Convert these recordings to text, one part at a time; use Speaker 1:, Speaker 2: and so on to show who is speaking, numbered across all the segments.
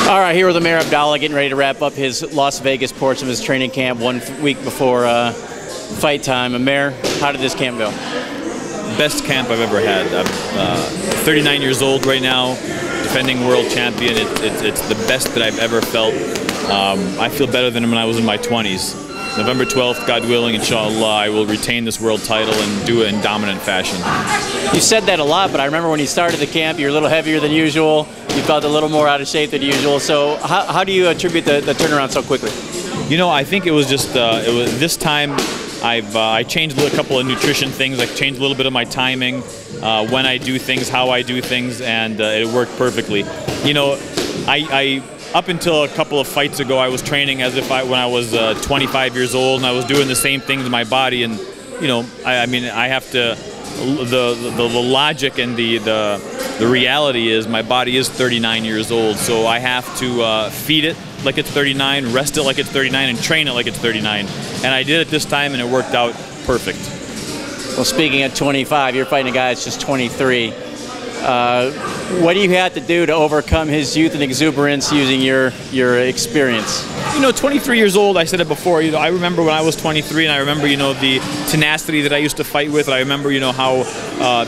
Speaker 1: All right, here with Amer Abdallah, getting ready to wrap up his Las Vegas portion of his training camp 1 week before fight time. Amer, how did this camp go?
Speaker 2: Best camp I've ever had. I'm 39 years old right now, defending world champion. It's the best that I've ever felt. I feel better than when I was in my 20s. November 12th, God willing, inshallah, I will retain this world title and do it in dominant fashion.
Speaker 1: You said that a lot, but I remember when you started the camp, you were a little heavier than usual. You felt a little more out of shape than usual. So how do you attribute the turnaround so quickly?
Speaker 2: You know, I think it was just, this time I changed a couple of nutrition things. I changed a little bit of my timing, when I do things, how I do things, and it worked perfectly. You know, up until a couple of fights ago, I was training as if when I was 25 years old, and I was doing the same thing to my body. And you know, I mean, I have to. The logic and the reality is my body is 39 years old, so I have to feed it like it's 39, rest it like it's 39, and train it like it's 39. And I did it this time, and it worked out perfect.
Speaker 1: Well, speaking of 25, you're fighting a guy that's just 23. What do you have to do to overcome his youth and exuberance using your experience?
Speaker 2: You know, 23 years old, I said it before, you know, I remember when I was 23, and I remember, you know, the tenacity that I used to fight with. I remember, you know, how,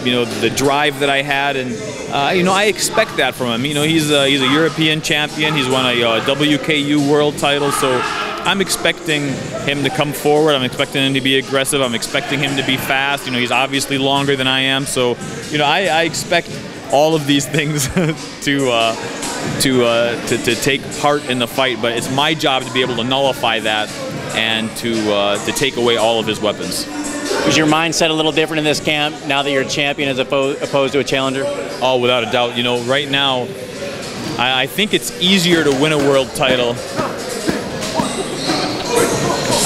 Speaker 2: you know, the drive that I had, and, you know, I expect that from him. You know, he's a European champion. He's won a WKU world title, so I'm expecting him to come forward. I'm expecting him to be aggressive. I'm expecting him to be fast. You know, he's obviously longer than I am, so, you know, I expect all of these things to take part in the fight, but it's my job to be able to nullify that and to take away all of his weapons.
Speaker 1: Was your mindset a little different in this camp now that you're a champion as opposed to a challenger?
Speaker 2: Oh, without a doubt. You know, right now, I think it's easier to win a world title.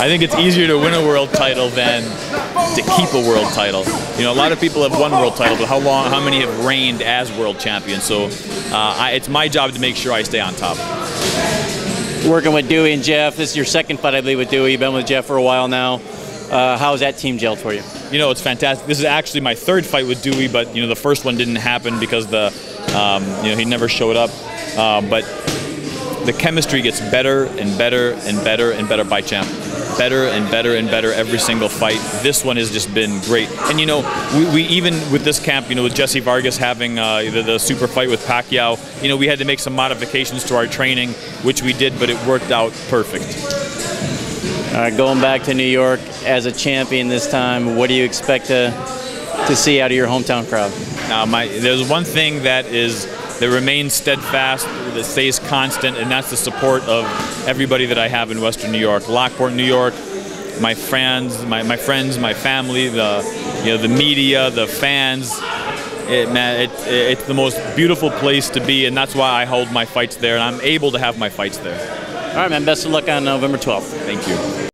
Speaker 2: I think it's easier to win a world title than to keep a world title. You know, a lot of people have won world title, but how many have reigned as world champions? So it's my job to make sure I stay on top.
Speaker 1: Working with Dewey and Jeff, this is your second fight, I believe, with Dewey. You've been with Jeff for a while now. How's that team gelled for you?
Speaker 2: You know, it's fantastic. This is actually my third fight with Dewey, but you know, the first one didn't happen because you know, he never showed up. But the chemistry gets better and better and better and better by champ. Better and better and better every single fight. This one has just been great. And you know, we even with this camp, you know, with Jesse Vargas having the super fight with Pacquiao, you know, we had to make some modifications to our training, which we did, but it worked out perfect.
Speaker 1: Going back to New York as a champion this time, what do you expect to see out of your hometown crowd?
Speaker 2: There's one thing that remains steadfast, that stays constant, and that's the support of everybody that I have in Western New York. Lockport, New York, my friends, my family, the media, the fans. It's the most beautiful place to be, and that's why I hold my fights there, and I'm able to have my fights there.
Speaker 1: All right, man. Best of luck on November 12th.
Speaker 2: Thank you.